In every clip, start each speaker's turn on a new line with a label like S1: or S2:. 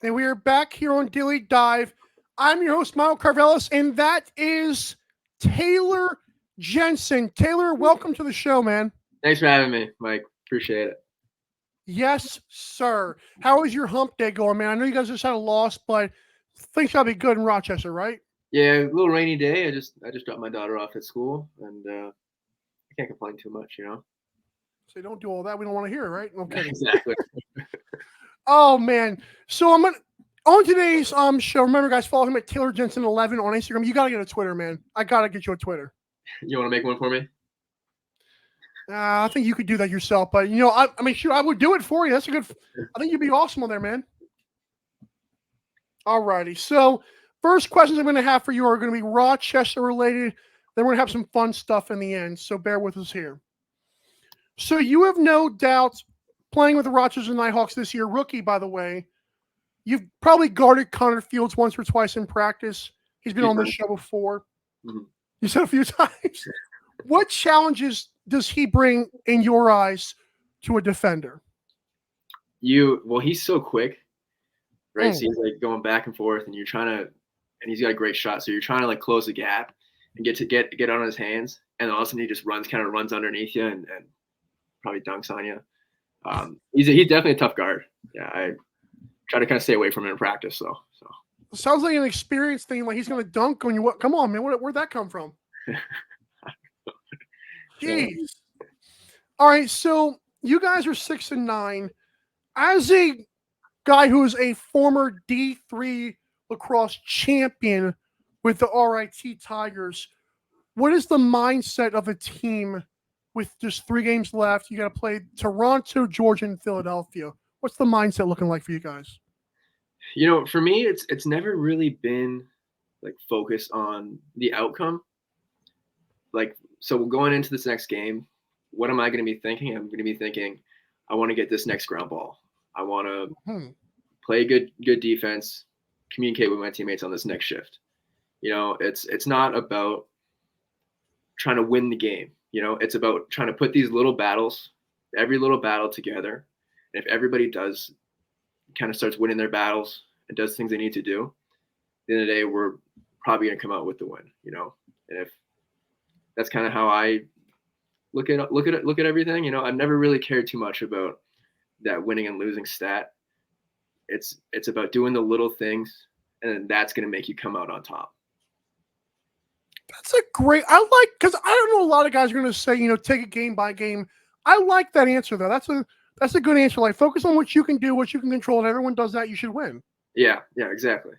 S1: And we are back here on Daily Dive. I'm your host, Michael Karvelis, and that is Taylor Jensen. Taylor, welcome to the show, man.
S2: Thanks for having me, Mike. Appreciate it.
S1: Yes, sir. How is your hump day going, man? I know you guys just had a loss, but things gotta be good in Rochester, right?
S2: Yeah, a little rainy day. I just dropped my daughter off at school, and I can't complain too much, you know.
S1: So don't do all that. We don't want to hear it, right? I'm kidding.
S2: Exactly.
S1: Oh man. So I'm gonna on today's show. Remember, guys, follow him at Taylor Jensen 11 on Instagram. You gotta get a Twitter, man. I gotta get you a Twitter.
S2: You want to make one for me?
S1: I think you could do that yourself, but I mean, shoot, I would do it for you. That's a good. I think you'd be awesome on there, man. Alrighty. So, first questions I'm going to have for you are going to be Rochester related. Then we're going to have some fun stuff in the end. So bear with us here. So you have no doubt playing with the Rochester Knighthawks this year, rookie by the way. You've probably guarded Connor Fields once or twice in practice. He's been on this show before.
S2: Mm-hmm.
S1: You said a few times. What challenges does he bring in your eyes to a defender?
S2: He's so quick, right? So he's like going back and forth, and and he's got a great shot. So you're trying to like close the gap and get on his hands, and then all of a sudden he just runs underneath you and probably dunks on you. He's definitely a tough guard. Yeah, I try to kind of stay away from him in practice, though. So
S1: sounds like an experience thing. Like he's going to dunk on you. What? Come on, man. Where'd that come from? Jeez. All right, so you guys are 6-9. As a guy who is a former D3 lacrosse champion with the RIT Tigers, what is the mindset of a team with just 3 games left? You got to play Toronto, Georgia, and Philadelphia. What's the mindset looking like for you guys?
S2: For me, it's never really been like focused on the outcome. Like, so going into this next game, what am I going to be thinking? I'm going to be thinking, I want to get this next ground ball. I want to play good defense, communicate with my teammates on this next shift. It's not about trying to win the game. It's about trying to put these little battles, every little battle together. And if everybody kind of starts winning their battles and does things they need to do, at the end of the day, we're probably going to come out with the win. And if that's kind of how I look at everything. I've never really cared too much about that winning and losing stat. It's about doing the little things, and that's going to make you come out on top.
S1: That's a great. Because I don't know, a lot of guys are going to say, take it game by game. I like that answer though. That's a good answer. Like, focus on what you can do, what you can control, and everyone does that. You should win.
S2: Yeah, exactly.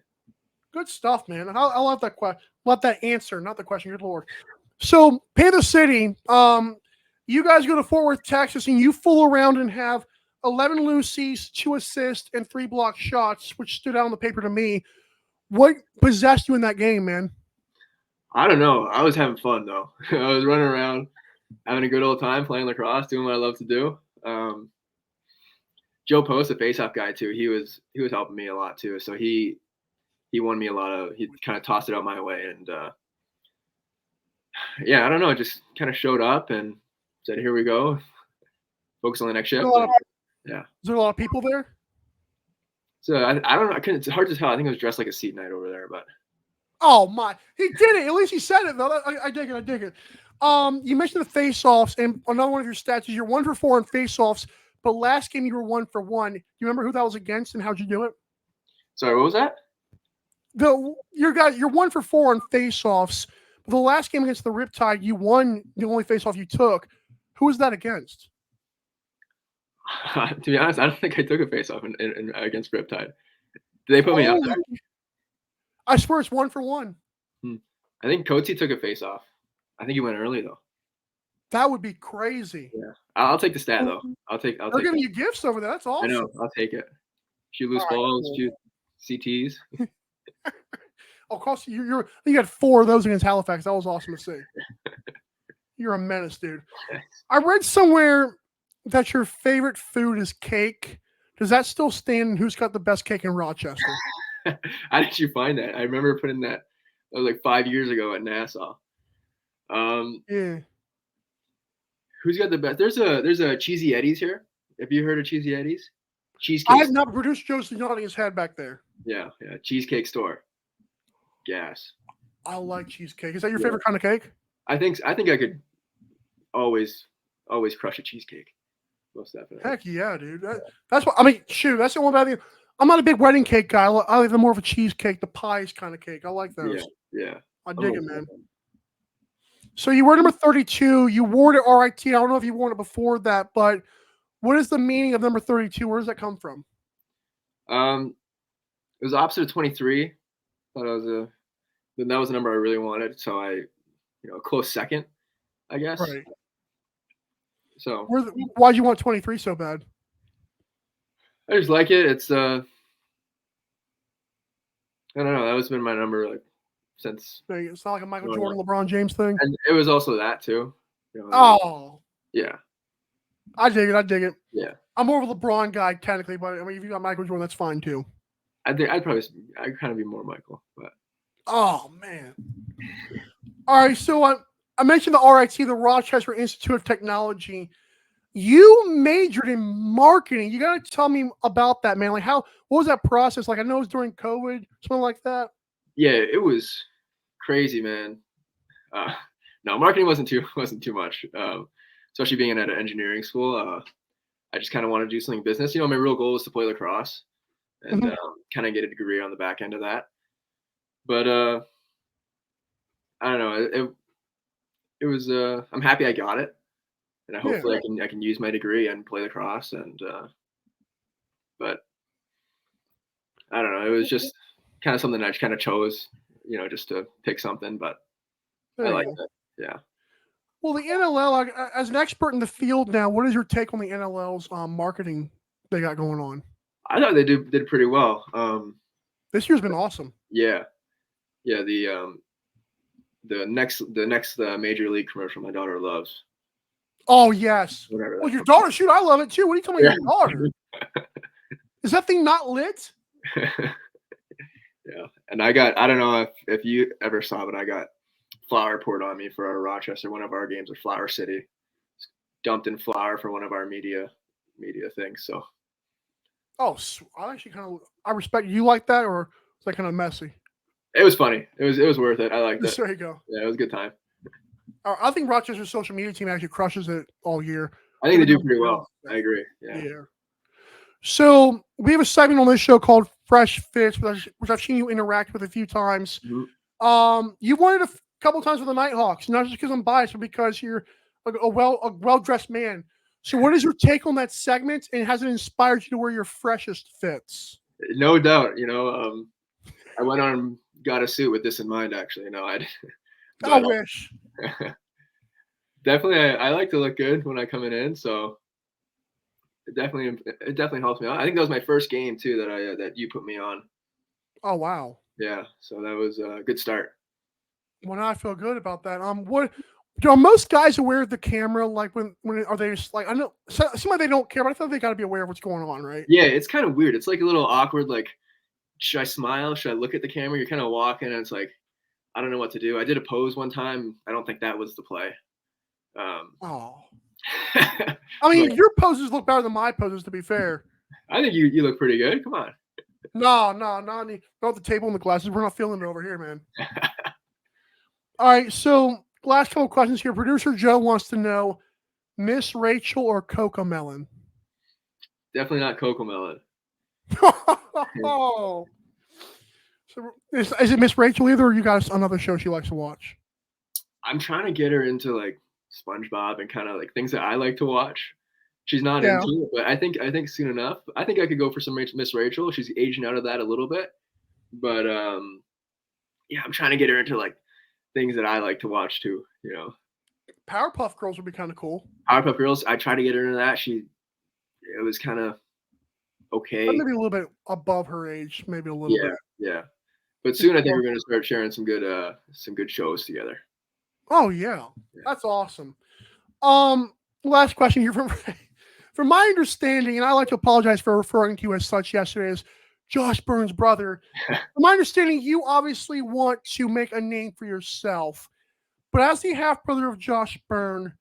S1: Good stuff, man. I love that question. Love that answer, not the question. Good Lord. So, Panther City, you guys go to Fort Worth, Texas, and you fool around and have 11 loosies, 2 assists, and 3 block shots, which stood out on the paper to me. What possessed you in that game, man?
S2: I don't know. I was having fun, though. I was running around, having a good old time, playing lacrosse, doing what I love to do. Joe Post, a faceoff guy, too, he was helping me a lot, too. So he won me he kind of tossed it out my way, and I don't know, just kind of showed up and said, here we go. Focus on the next shift.
S1: Yeah. Is there a lot of people there?
S2: So I don't know. It's hard to tell. I think it was dressed like a seat night over there, but.
S1: Oh my, he did it. At least he said it though. I dig it. You mentioned the face-offs, and another one of your stats is you're 1 for 4 in face-offs, but last game you were 1 for 1. Do you remember who that was against and how'd you do it?
S2: Sorry, what was that?
S1: You're 1 for 4 on face-offs. But the last game against the Riptide, you won the only face-off you took. Who was that against?
S2: To be honest, I don't think I took a face-off against Riptide. Did they put me out there?
S1: I swear it's 1 for 1.
S2: I think Coatsy took a face-off. I think he went early though.
S1: That would be crazy.
S2: Yeah, I'll take the stat though.
S1: They're giving you gifts over there. That's awesome.
S2: I know. I'll take it. Shoot loose balls, shoot CTs.
S1: Of course, you got 4 of those against Halifax. That was awesome to see. You're a menace, dude. I read somewhere that your favorite food is cake. Does that still stand? And who's got the best cake in Rochester?
S2: How did you find that? I remember putting that. That was like 5 years ago at Nassau.
S1: Yeah.
S2: Who's got the best? There's a Cheesy Eddie's here. Have you heard of Cheesy Eddie's? Cheesecake.
S1: I have not produced Joe's nodding his head back there.
S2: Yeah, cheesecake store. Gas.
S1: I like cheesecake. Is that your favorite kind of cake?
S2: I think I could always crush a cheesecake. Most definitely.
S1: Heck yeah, dude. That's what I mean. Shoot, that's the one bad thing. I'm not a big wedding cake guy. I like the more of a cheesecake, the pies kind of cake. I like those.
S2: Yeah.
S1: I dig it, man. So you were number 32. You wore it at RIT. I don't know if you wore it before that, but what is the meaning of number 32? Where does that come from?
S2: It was opposite of 23. Thought that was a number I really wanted. So I, a close second, I guess.
S1: Right.
S2: So
S1: why'd you want 23 so bad?
S2: I just like it. It's I don't know. That was been my number like since.
S1: It's not like a Michael Jordan, LeBron James thing.
S2: And it was also that too. Yeah.
S1: I dig it.
S2: Yeah.
S1: I'm more of a LeBron guy technically, but I mean, if you got Michael Jordan, that's fine too.
S2: I'd kind of be more Michael, but.
S1: Oh man. All right, so I mentioned the RIT, the Rochester Institute of Technology. You majored in marketing. You got to tell me about that, man. Like, what was that process like? I know it was during COVID, something like that.
S2: Yeah, it was crazy, man. No, marketing wasn't too much. Especially being at an engineering school, I just kind of wanted to do something business. My real goal was to play lacrosse and kind of get a degree on the back end of that. But I don't know. It was. I'm happy I got it, and hopefully I can use my degree and play lacrosse. And but I don't know. It was just kind of something I just kind of chose, just to pick something. But I like it. Yeah.
S1: Well, the NLL, as an expert in the field now, what is your take on the NLL's marketing they got going on?
S2: I thought they did pretty well.
S1: This year's been awesome.
S2: Yeah. The next major league commercial my daughter loves.
S1: Oh yes. Well, your daughter, shoot, I love it too. What are you talking about, your daughter? Is that thing not lit?
S2: Yeah, and I don't know if you ever saw, but I got flour poured on me for our Rochester. One of our games at Flower City, dumped in flour for one of our media things. So. Oh,
S1: I actually I respect you like that, or is that kind of messy?
S2: It was funny. It was worth it. I liked it.
S1: There you go.
S2: Yeah, it was a good time.
S1: I think Rochester's social media team actually crushes it all year.
S2: I think they do pretty well. I agree. Yeah.
S1: So we have a segment on this show called Fresh Fits, which I've seen you interact with a few times. Mm-hmm. You won it a couple times with the Knighthawks, not just because I'm biased, but because you're a well-dressed man. So what is your take on that segment, and has it inspired you to wear your freshest fits?
S2: No doubt. I went on and got a suit with this in mind, actually. I
S1: wish.
S2: Definitely, I like to look good when I come in, so it definitely helps me out. I think that was my first game too that you put me on.
S1: Oh wow!
S2: Yeah, so that was a good start.
S1: Well, now I feel good about that. Are most guys aware of the camera? Like when are they just like, I know some they don't care, but I thought they got to be aware of what's going on, right?
S2: Yeah, it's kind of weird. It's like a little awkward. Like, should I smile? Should I look at the camera? You're kind of walking, and it's like, I don't know what to do. I did a pose one time. I don't think that was the play.
S1: I mean, your poses look better than my poses, to be fair.
S2: I think you look pretty good. Come on.
S1: No, not the table and the glasses. We're not feeling it over here, man. All right, so last couple of questions here. Producer Joe wants to know, Miss Rachel or Coco Melon?
S2: Definitely not Coco Melon.
S1: Oh. So is it Miss Rachel either, or you got another show she likes to watch?
S2: I'm trying to get her into like SpongeBob and kind of like things that I like to watch. She's not into it, but I think soon enough. I think I could go for some Miss Rachel. She's aging out of that a little bit, but I'm trying to get her into like things that I like to watch too.
S1: Powerpuff Girls would be kind of cool.
S2: Powerpuff Girls. I tried to get her into that. It was kind of okay.
S1: Maybe a little bit above her age. Maybe a little bit.
S2: Yeah. But soon I think we're going to start sharing some good shows together.
S1: Oh yeah. That's awesome. Last question here from my understanding, and I like to apologize for referring to you as such yesterday, as Josh Byrne's brother. From my understanding, you obviously want to make a name for yourself, but as the half brother of Josh Byrne,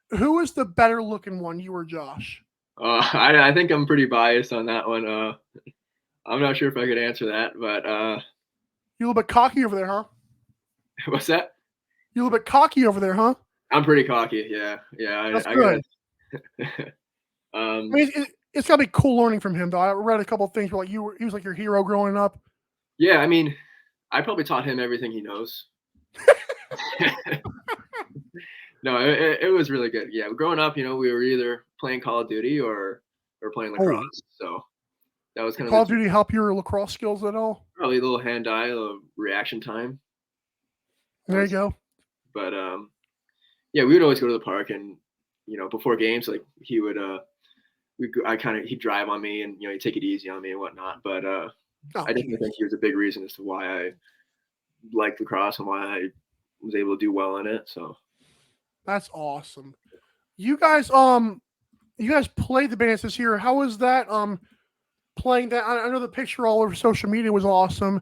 S1: who is the better looking one, you or Josh?
S2: I think I'm pretty biased on that one. I'm not sure if I could answer that, but
S1: You a little bit cocky over there, huh?
S2: what's that?
S1: You a little bit cocky over there, huh?
S2: I'm pretty cocky. Yeah, yeah.
S1: That's
S2: I
S1: good.
S2: gotta.
S1: I mean, it's gotta be cool learning from him, though. I read a couple of things where like he was like your hero growing up.
S2: Yeah, I mean, I probably taught him everything he knows. No, it was really good. Yeah, growing up, we were either playing Call of Duty or playing
S1: Oh,
S2: lacrosse. So that was
S1: did
S2: kind of
S1: Call
S2: the
S1: of Duty help your lacrosse skills at all?
S2: probably a little hand-eye, a little reaction time.
S1: There you go.
S2: But yeah, we would always go to the park, and before games, like he'd drive on me, and he'd take it easy on me and whatnot. But
S1: Oh,
S2: I definitely think he was a big reason as to why I liked lacrosse and why I was able to do well in it. So
S1: that's awesome. You guys played the Bandits this year. How was that? Playing that. I know the picture all over social media was awesome.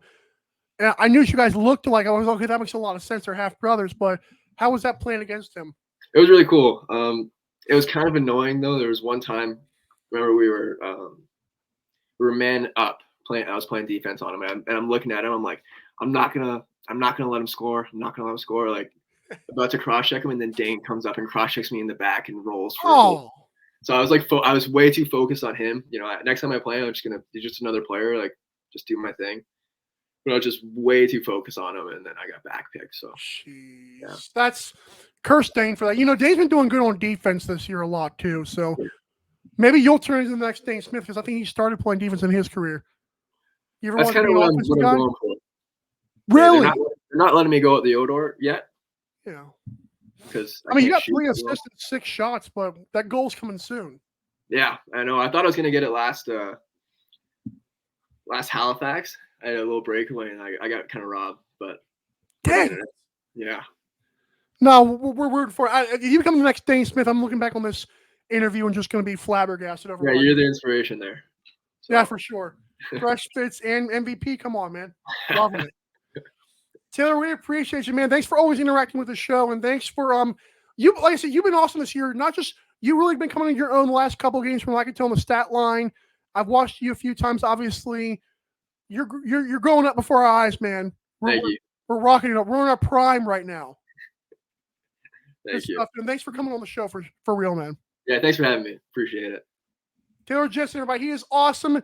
S1: And I knew you guys looked alike. I was okay. That makes a lot of sense. They're half brothers. But how was that playing against him?
S2: it was really cool. It was kind of annoying though. There was one time, remember we were man up playing. I was playing defense on him, and I'm looking at him. I'm like, I'm not gonna let him score. I'm not gonna let him score. Like about to cross check him, and then Dane comes up and cross checks me in the back and rolls for a goal. So I was like, I was way too focused on him. Next time I play, I'm just gonna be just another player, like just do my thing. But I was just way too focused on him, and then I got backpicked. So
S1: jeez,
S2: yeah.
S1: That's curse Dane for that. Dane's been doing good on defense this year a lot too. So maybe you'll turn into the next Dane Smith because I think he started playing defense in his career. You ever
S2: That's
S1: want to be
S2: kind
S1: an
S2: of
S1: offensive
S2: what
S1: guy?
S2: I'm going for.
S1: Really?
S2: Yeah, they're not letting me go at the Odor yet.
S1: Yeah.
S2: Because
S1: I mean, you got 3 assists and 6 shots, but that goal's coming soon.
S2: Yeah, I know. I thought I was gonna get it last Halifax. I had a little breakaway, and I got kind of robbed. But
S1: dang,
S2: yeah.
S1: No, we're rooting for it. If you become the next Dane Smith, I'm looking back on this interview and just going to be flabbergasted over.
S2: Yeah, you're the inspiration there.
S1: So. Yeah, for sure. Fresh fits and MVP. Come on, man. Loving it. Taylor, we appreciate you, man. Thanks for always interacting with the show, and thanks for you. Like I said, you've been awesome this year. Not just you, really been coming in your own the last couple of games from what I can tell on the stat line. I've watched you a few times. Obviously, you're growing up before our eyes, man.
S2: Thank you.
S1: We're rocking it up. We're in our prime right now.
S2: Thank you.
S1: Stuff. And thanks for coming on the show for real, man.
S2: Yeah, thanks for having me. Appreciate it.
S1: Taylor Jensen, everybody. He is awesome.